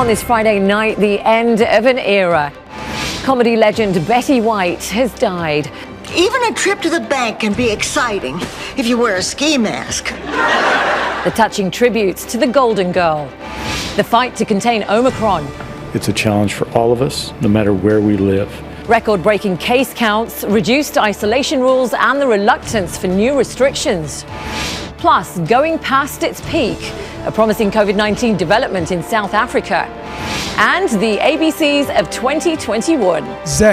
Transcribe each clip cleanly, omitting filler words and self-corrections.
On this Friday night, the end of an era. Comedy legend Betty White has died. Even a trip to the bank can be exciting if you wear a ski mask. The touching tributes to the Golden Girl. The fight to contain Omicron. It's a challenge for all of us, no matter where we live. Record-breaking case counts, reduced isolation rules, and the reluctance for new restrictions. Plus, going past its peak, a promising COVID-19 development in South Africa. And the ABCs of 2021. Z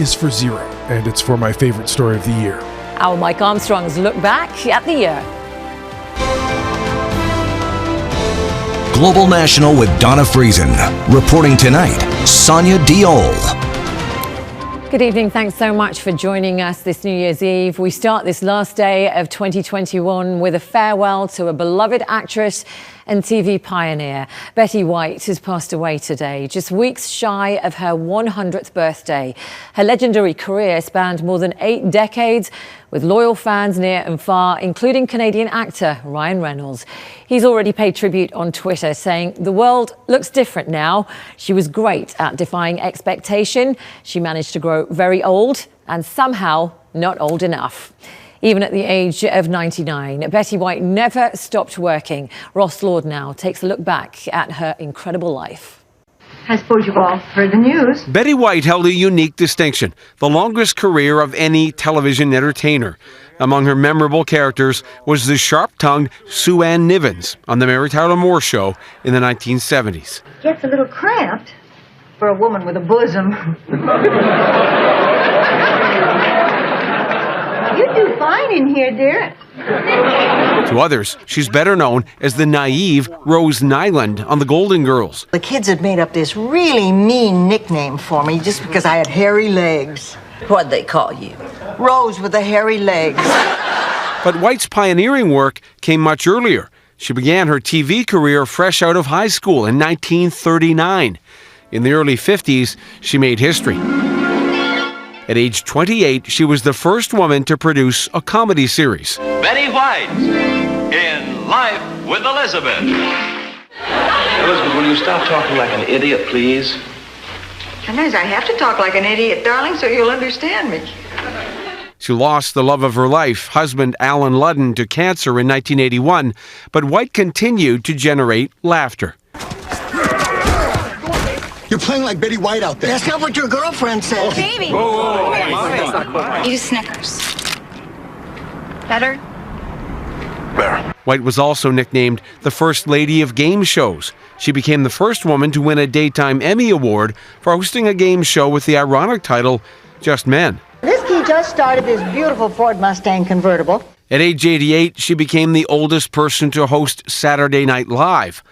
is for zero, and it's for my favorite story of the year. Our Mike Armstrong's look back at the year. Global National with Donna Friesen. Reporting tonight, Sonia Diol. Good evening. Thanks so much for joining us this New Year's Eve. We start this last day of 2021 with a farewell to a beloved actress and TV pioneer. Betty White has passed away today, just weeks shy of her 100th birthday. Her legendary career spanned more than 8 decades, with loyal fans near and far, including Canadian actor Ryan Reynolds. He's already paid tribute on Twitter, saying, "The world looks different now. She was great at defying expectation. She managed to grow very old and somehow not old enough." Even at the age of 99, Betty White never stopped working. Ross Lord now takes a look back at her incredible life. I suppose you've all heard the news. Betty White held a unique distinction, the longest career of any television entertainer. Among her memorable characters was the sharp-tongued Sue Ann Nivens on The Mary Tyler Moore Show in the 1970s. Gets a little cramped for a woman with a bosom. You do fine in here, dear. To others, she's better known as the naive Rose Nyland on The Golden Girls. The kids had made up this really mean nickname for me just because I had hairy legs. What'd they call you? Rose with the hairy legs. But White's pioneering work came much earlier. She began her TV career fresh out of high school in 1939. In the early 50s, she made history. At age 28, she was the first woman to produce a comedy series. Betty White in Life with Elizabeth. Elizabeth, will you stop talking like an idiot, please? Sometimes I have to talk like an idiot, darling, so you'll understand me. She lost the love of her life, husband Alan Ludden, to cancer in 1981, but White continued to generate laughter. You're playing like Betty White out there. That's not what your girlfriend said. Baby! Eat a Snickers. Better? Better. White was also nicknamed the First Lady of Game Shows. She became the first woman to win a Daytime Emmy Award for hosting a game show with the ironic title, Just Men. This kid just started this beautiful Ford Mustang convertible. At age 88, she became the oldest person to host Saturday Night Live.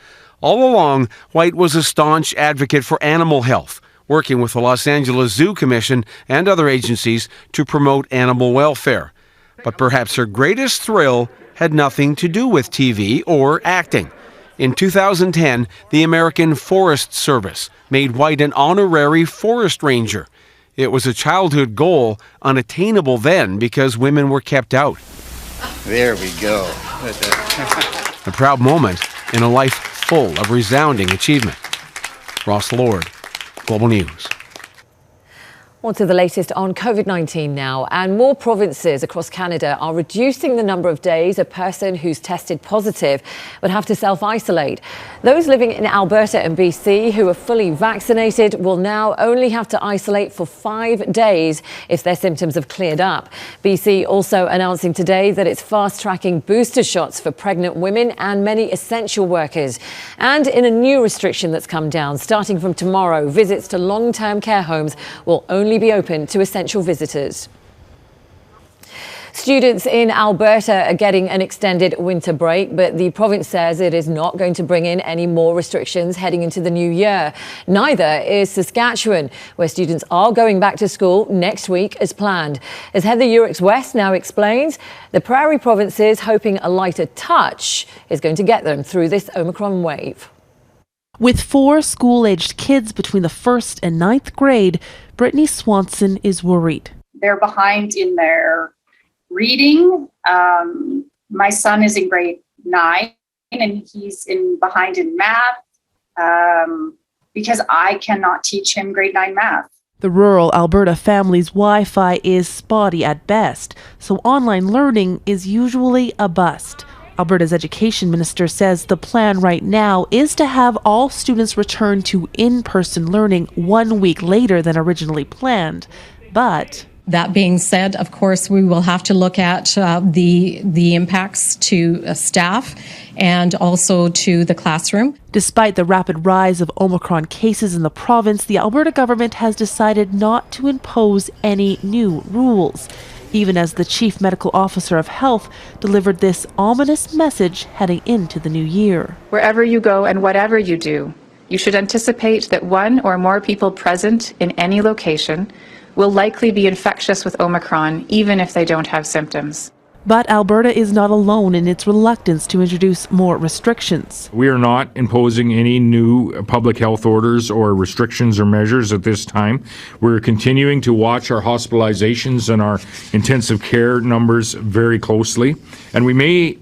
All along, White was a staunch advocate for animal health, working with the Los Angeles Zoo Commission and other agencies to promote animal welfare. But perhaps her greatest thrill had nothing to do with TV or acting. In 2010, the American Forest Service made White an honorary forest ranger. It was a childhood goal, unattainable then because women were kept out. There we go. A proud moment in a life full of resounding achievement. Ross Lord, Global News. On to the latest on COVID-19 now, and more provinces across Canada are reducing the number of days a person who's tested positive would have to self-isolate. Those living in Alberta and BC who are fully vaccinated will now only have to isolate for 5 days if their symptoms have cleared up. BC also announcing today that it's fast-tracking booster shots for pregnant women and many essential workers. And in a new restriction that's come down, starting from tomorrow, visits to long-term care homes will only be open to essential visitors. Students in Alberta are getting an extended winter break, but the province says it is not going to bring in any more restrictions heading into the new year. Neither is Saskatchewan, where students are going back to school next week as planned. As Heather Yourex-West now explains, the prairie provinces hoping a lighter touch is going to get them through this Omicron wave. With 4 school-aged kids between the 1st and 9th grade, Brittany Swanson is worried. They're behind in their reading. My son is in grade 9 and he's behind in math. because I cannot teach him grade 9 math. The rural Alberta family's Wi-Fi is spotty at best, so online learning is usually a bust. Alberta's education minister says the plan right now is to have all students return to in-person learning 1 week later than originally planned. But that being said, of course, we will have to look at the impacts to staff and also to the classroom. Despite the rapid rise of Omicron cases in the province, the Alberta government has decided not to impose any new rules, even as the Chief Medical Officer of Health delivered this ominous message heading into the new year. Wherever you go and whatever you do, you should anticipate that one or more people present in any location will likely be infectious with Omicron, even if they don't have symptoms. But Alberta is not alone in its reluctance to introduce more restrictions. We are not imposing any new public health orders or restrictions or measures at this time. We're continuing to watch our hospitalizations and our intensive care numbers very closely, and we may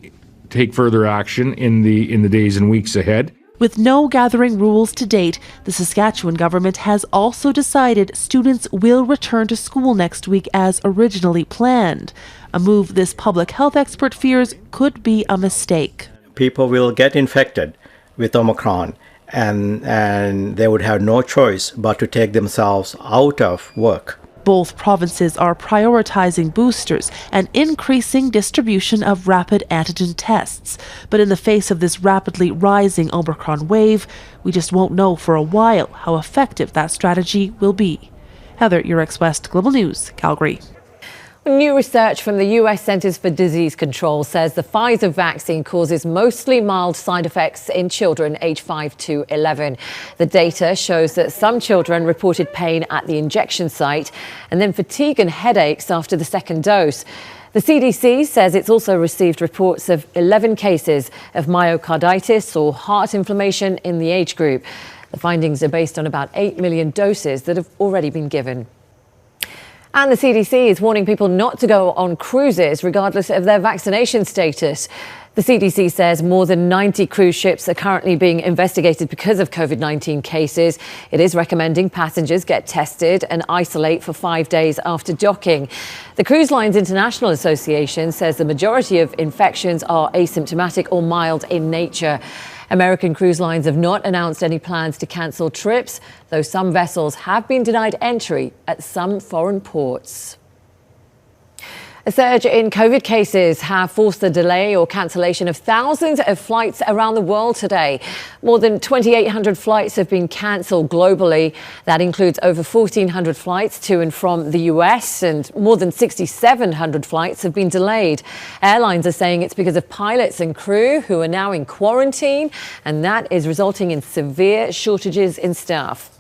take further action in the days and weeks ahead. With no gathering rules to date, the Saskatchewan government has also decided students will return to school next week as originally planned, a move this public health expert fears could be a mistake. People will get infected with Omicron and they would have no choice but to take themselves out of work. Both provinces are prioritizing boosters and increasing distribution of rapid antigen tests. But in the face of this rapidly rising Omicron wave, we just won't know for a while how effective that strategy will be. Heather Yourex-West, Global News, Calgary. New research from the U.S. Centers for Disease Control says the Pfizer vaccine causes mostly mild side effects in children aged 5 to 11. The data shows that some children reported pain at the injection site and then fatigue and headaches after the second dose. The CDC says it's also received reports of 11 cases of myocarditis or heart inflammation in the age group. The findings are based on about 8 million doses that have already been given. And the CDC is warning people not to go on cruises regardless of their vaccination status. The CDC says more than 90 cruise ships are currently being investigated because of COVID-19 cases. It is recommending passengers get tested and isolate for 5 days after docking. The Cruise Lines International Association says the majority of infections are asymptomatic or mild in nature. American Cruise Lines have not announced any plans to cancel trips, though some vessels have been denied entry at some foreign ports. A surge in COVID cases have forced the delay or cancellation of thousands of flights around the world today. More than 2,800 flights have been cancelled globally. That includes over 1,400 flights to and from the US, and more than 6,700 flights have been delayed. Airlines are saying it's because of pilots and crew who are now in quarantine, and that is resulting in severe shortages in staff.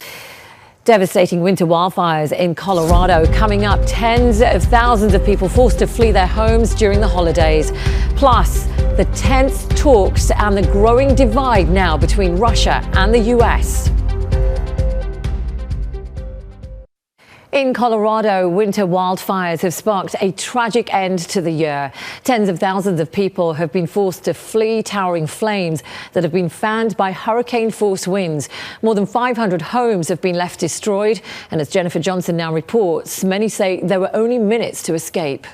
Devastating winter wildfires in Colorado coming up. Tens of thousands of people forced to flee their homes during the holidays. Plus, the tense talks and the growing divide now between Russia and the US. In Colorado, winter wildfires have sparked a tragic end to the year. Tens of thousands of people have been forced to flee towering flames that have been fanned by hurricane-force winds. More than 500 homes have been left destroyed. And as Jennifer Johnson now reports, many say there were only minutes to escape.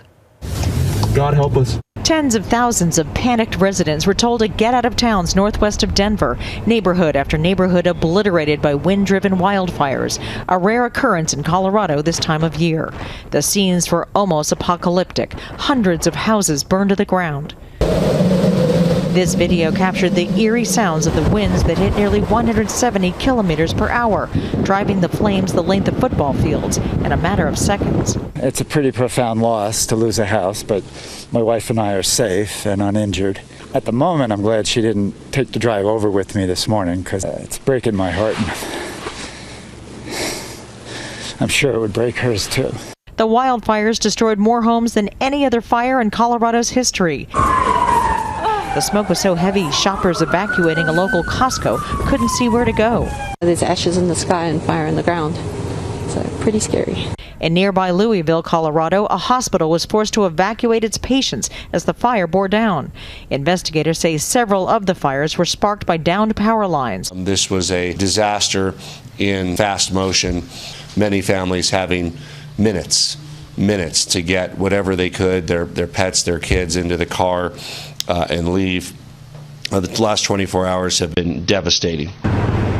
God help us. Tens of thousands of panicked residents were told to get out of towns northwest of Denver. Neighborhood after neighborhood obliterated by wind-driven wildfires, a rare occurrence in Colorado this time of year. The scenes were almost apocalyptic. Hundreds of houses burned to the ground. This video captured the eerie sounds of the winds that hit nearly 170 kilometers per hour, driving the flames the length of football fields in a matter of seconds. It's a pretty profound loss to lose a house, but my wife and I are safe and uninjured. At the moment, I'm glad she didn't take the drive over with me this morning, because it's breaking my heart. I'm sure it would break hers too. The wildfires destroyed more homes than any other fire in Colorado's history. The smoke was so heavy, shoppers evacuating a local Costco couldn't see where to go. There's ashes in the sky and fire in the ground. So pretty scary. In nearby Louisville, Colorado, a hospital was forced to evacuate its patients as the fire bore down. Investigators say several of the fires were sparked by downed power lines. This was a disaster in fast motion, many families having minutes to get whatever they could, their pets, their kids, into the car and leave. The last 24 hours have been devastating.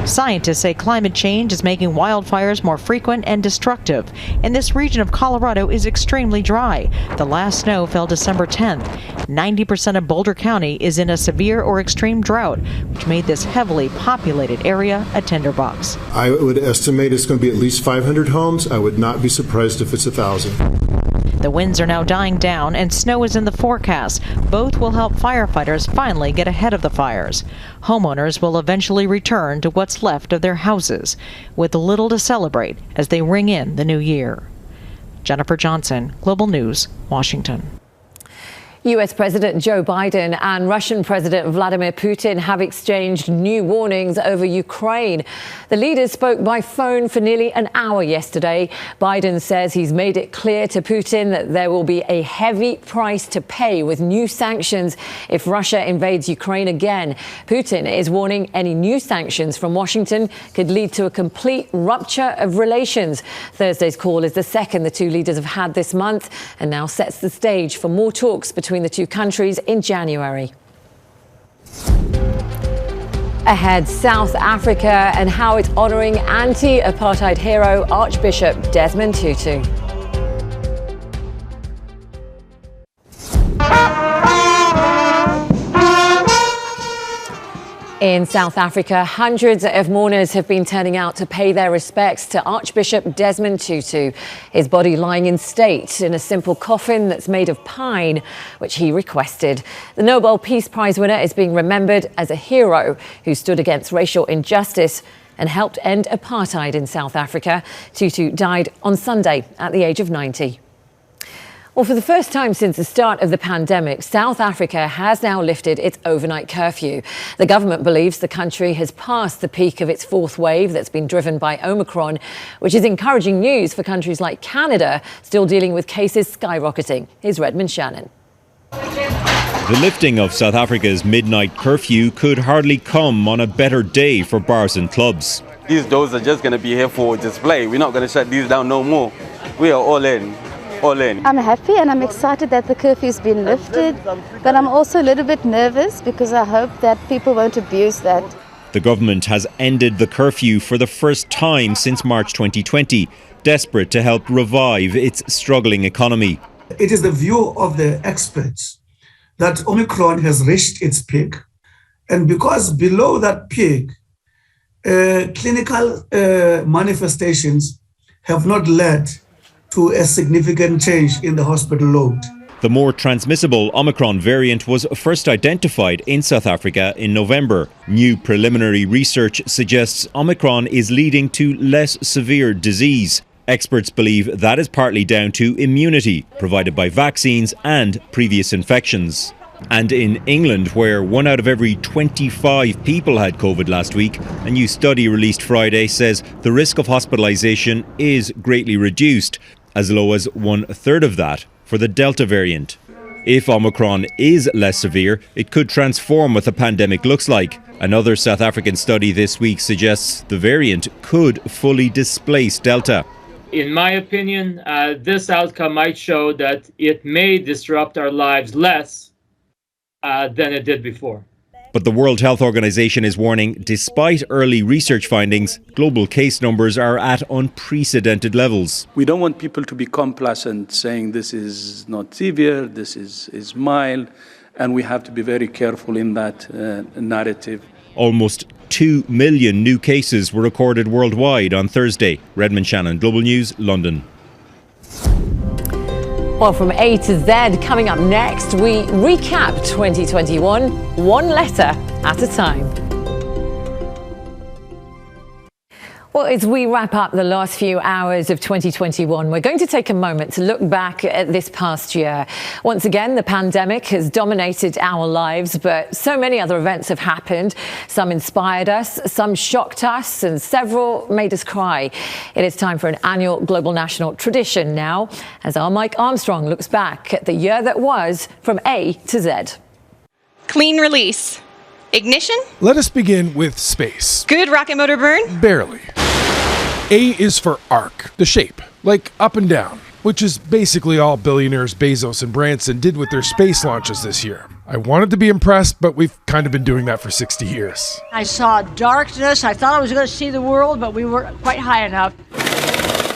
Scientists say climate change is making wildfires more frequent and destructive, and this region of Colorado is extremely dry. The last snow fell December 10th. 90% of Boulder County is in a severe or extreme drought, which made this heavily populated area a tinderbox. I would estimate it's going to be at least 500 homes. I would not be surprised if it's 1,000. The winds are now dying down and snow is in the forecast. Both will help firefighters finally get ahead of the fires. Homeowners will eventually return to what's left of their houses, with little to celebrate as they ring in the new year. Jennifer Johnson, Global News, Washington. US President Joe Biden and Russian President Vladimir Putin have exchanged new warnings over Ukraine. The leaders spoke by phone for nearly an hour yesterday. Biden says he's made it clear to Putin that there will be a heavy price to pay with new sanctions if Russia invades Ukraine again. Putin is warning any new sanctions from Washington could lead to a complete rupture of relations. Thursday's call is the second the two leaders have had this month and now sets the stage for more talks between the two countries in January. Ahead, South Africa and how it's honouring anti-apartheid hero Archbishop Desmond Tutu. In South Africa, hundreds of mourners have been turning out to pay their respects to Archbishop Desmond Tutu, his body lying in state in a simple coffin that's made of pine, which he requested. The Nobel Peace Prize winner is being remembered as a hero who stood against racial injustice and helped end apartheid in South Africa. Tutu died on Sunday at the age of 90. Well, for the first time since the start of the pandemic, South Africa has now lifted its overnight curfew. The government believes the country has passed the peak of its fourth wave that's been driven by Omicron, which is encouraging news for countries like Canada, still dealing with cases skyrocketing. Here's Redmond Shannon. The lifting of South Africa's midnight curfew could hardly come on a better day for bars and clubs. These doors are just going to be here for display. We're not going to shut these down no more. We are all in. I'm happy and I'm excited that the curfew's been lifted, but I'm also a little bit nervous because I hope that people won't abuse that. The government has ended the curfew for the first time since March 2020, desperate to help revive its struggling economy. It is the view of the experts that Omicron has reached its peak, and because below that peak, clinical manifestations have not led to a significant change in the hospital load. The more transmissible Omicron variant was first identified in South Africa in November. New preliminary research suggests Omicron is leading to less severe disease. Experts believe that is partly down to immunity provided by vaccines and previous infections. And in England, where 1 out of every 25 people had COVID last week, a new study released Friday says the risk of hospitalisation is greatly reduced, as low as 1/3 of that for the Delta variant. If Omicron is less severe, it could transform what the pandemic looks like. Another South African study this week suggests the variant could fully displace Delta. In my opinion, this outcome might show that it may disrupt our lives less than it did before. But the World Health Organization is warning, despite early research findings, global case numbers are at unprecedented levels. We don't want people to be complacent, saying this is not severe, this is mild, and we have to be very careful in that narrative. Almost 2 million new cases were recorded worldwide on Thursday. Redmond Shannon, Global News, London. Well, from A to Z, coming up next, we recap 2021, one letter at a time. Well, as we wrap up the last few hours of 2021, we're going to take a moment to look back at this past year. Once again, the pandemic has dominated our lives, but so many other events have happened. Some inspired us, some shocked us, and several made us cry. It is time for an annual Global National tradition now, as our Mike Armstrong looks back at the year that was from A to Z. Clean release. Ignition? Let us begin with space. Good rocket motor burn? Barely. A is for arc, the shape, like up and down, which is basically all billionaires Bezos and Branson did with their space launches this year. I wanted to be impressed, but we've kind of been doing that for 60 years. I saw darkness. I thought I was going to see the world, but we weren't quite high enough.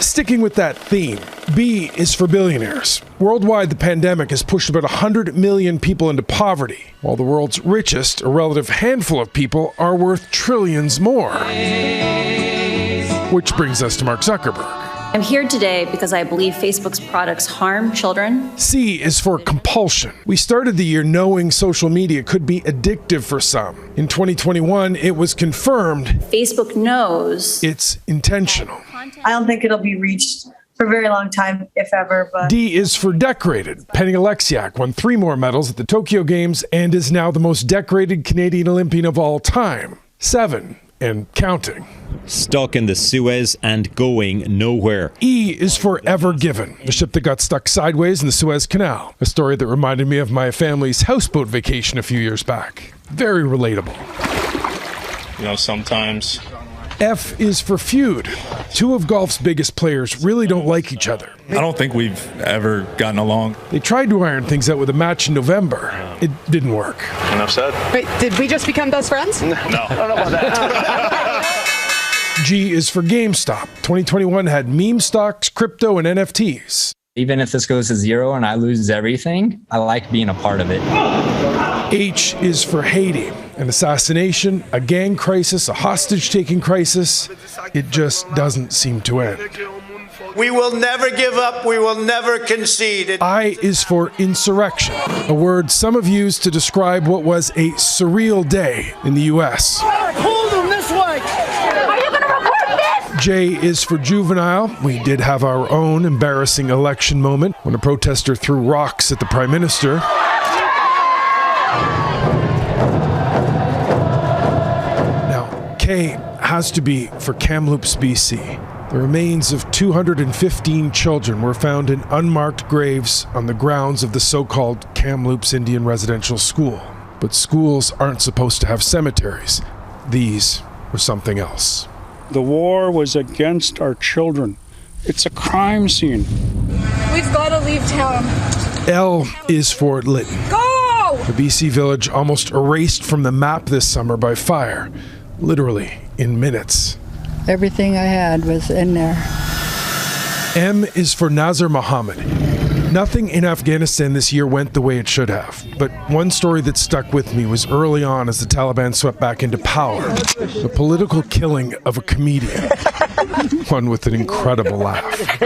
Sticking with that theme, B is for billionaires. Worldwide, the pandemic has pushed about 100 million people into poverty, while the world's richest, a relative handful of people, are worth trillions more. Which brings us to Mark Zuckerberg. I'm here today because I believe Facebook's products harm children. C is for compulsion. We started the year knowing social media could be addictive for some. In 2021, it was confirmed Facebook knows it's intentional. I don't think it'll be reached for a very long time, if ever. But D is for decorated. Penny Alexiak won 3 more medals at the Tokyo Games and is now the most decorated Canadian Olympian of all time. 7 and counting. Stuck in the Suez and going nowhere. E is for Ever Given, the ship that got stuck sideways in the Suez Canal. A story that reminded me of my family's houseboat vacation a few years back. Very relatable. You know, sometimes. F is for feud. 2 of golf's biggest players really don't like each other. I don't think we've ever gotten along. They tried to iron things out with a match in November. It didn't work. Enough said. Wait, did we just become best friends? No. I don't know about that. G is for GameStop. 2021 had meme stocks, crypto, and NFTs. Even if this goes to zero and I lose everything, I like being a part of it. H is for Haiti. An assassination, a gang crisis, a hostage-taking crisis. It just doesn't seem to end. We will never give up. We will never concede. I is for insurrection, a word some have used to describe what was a surreal day in the U.S. Hold them this way. Are you going to record this? J is for juvenile. We did have our own embarrassing election moment when a protester threw rocks at the Prime Minister. Now, K has to be for Kamloops, BC. The remains of 215 children were found in unmarked graves on the grounds of the so-called Kamloops Indian Residential School. But schools aren't supposed to have cemeteries. These were something else. The war was against our children. It's a crime scene. We've got to leave town. L is for Lytton. Go! The BC village almost erased from the map this summer by fire, literally in minutes. everything I had was in there. M is for Nazar Mohammed. Nothing in Afghanistan this year went the way it should have. But one story that stuck with me was early on as the Taliban swept back into power. The political killing of a comedian. One with an incredible laugh.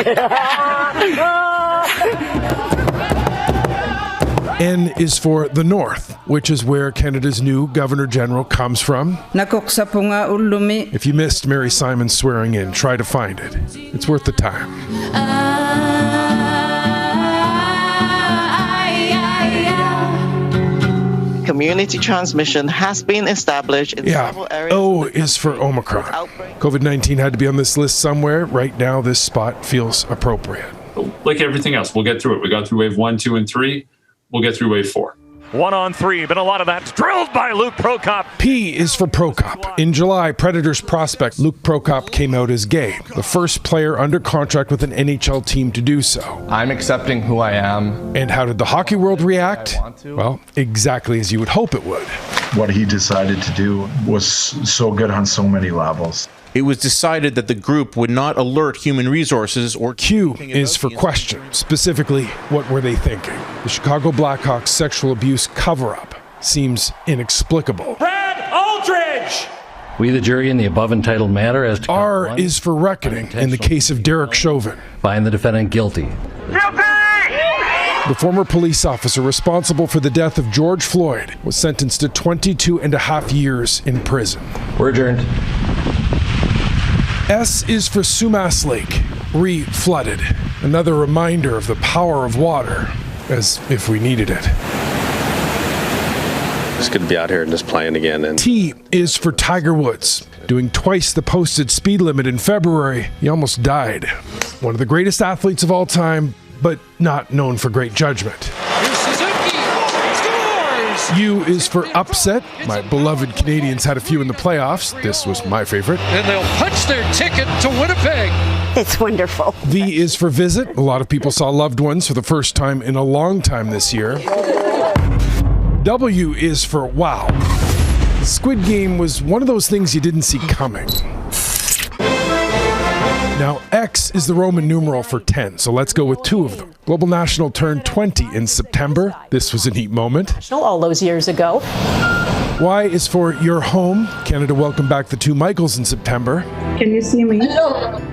N is for the North, which is where Canada's new Governor General comes from. If you missed Mary Simon's swearing in, try to find it. It's worth the time. Community transmission has been established in several areas. O is for Omicron. COVID-19 had to be on this list somewhere. Right now, this spot feels appropriate. Like everything else, we'll get through it. We got through wave 1, 2, and 3. We'll get through wave 4. 1 on 3, but a lot of that's drilled by Luke Prokop. P is for Prokop. In July, Predators prospect Luke Prokop came out as gay, the first player under contract with an NHL team to do so. I'm accepting who I am. And how did the hockey world react? Well, exactly as you would hope it would. What he decided to do was so good on so many levels. It was decided that the group would not alert human resources or... Q is for question. Specifically, what were they thinking? The Chicago Blackhawks sexual abuse cover-up seems inexplicable. Brad Aldridge! We, the jury, in the above entitled matter as to... R is for reckoning in the case of Derek Chauvin. Find the defendant guilty. Guilty! The former police officer responsible for the death of George Floyd was sentenced to 22.5 years in prison. We're adjourned. S is for Sumas Lake, re-flooded. Another reminder of the power of water, as if we needed it. It's good to be out here and just playing again. And T is for Tiger Woods. Doing twice the posted speed limit in February, he almost died. One of the greatest athletes of all time, but not known for great judgment. U is for upset. My beloved Canadians had a few in the playoffs. This was my favorite. And they'll punch their ticket to Winnipeg. It's wonderful. V is for visit. A lot of people saw loved ones for the first time in a long time this year. W is for wow. The Squid Game was one of those things you didn't see coming. Now, X is the Roman numeral for 10, so let's go with two of them. Global National turned 20 in September. This was a neat moment. All those years ago. Y is for Your Home. Canada welcomed back the two Michaels in September. Can you see me?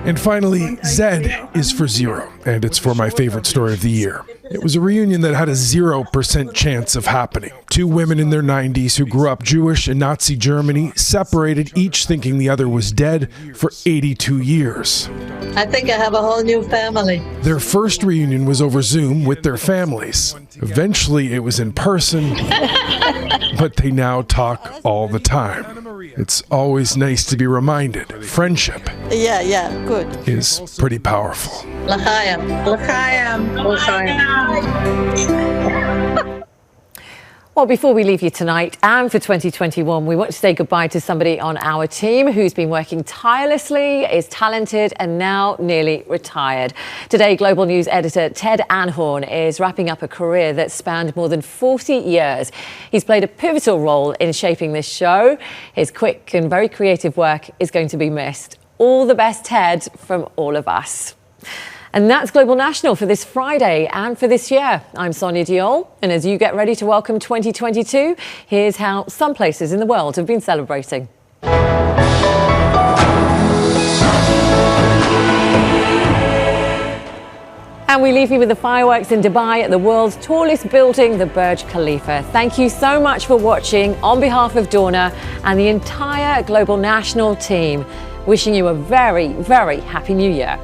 And finally, Z is for zero, and it's for my favorite story of the year. It was a reunion that had a 0% chance of happening. Two women in their 90s who grew up Jewish in Nazi Germany, separated, each thinking the other was dead, for 82 years. I think I have a whole new family. Their first reunion was over Zoom with their families. Eventually, it was in person, but they now talk all the time. It's always nice to be reminded friendship Good. is pretty powerful. L'chaim. L'chaim. L'chaim. Well, before we leave you tonight and for 2021, we want to say goodbye to somebody on our team who's been working tirelessly, is talented and now nearly retired. Today, Global News editor Ted Anhorn is wrapping up a career that spanned more than 40 years. He's played a pivotal role in shaping this show. His quick and very creative work is going to be missed. All the best, Ted, from all of us. And that's Global National for this Friday and for this year. I'm Sonia Diol, and as you get ready to welcome 2022, here's how some places in the world have been celebrating. And we leave you with the fireworks in Dubai at the world's tallest building, the Burj Khalifa. Thank you so much for watching. On behalf of Dawna and the entire Global National team, wishing you a very, very happy new year.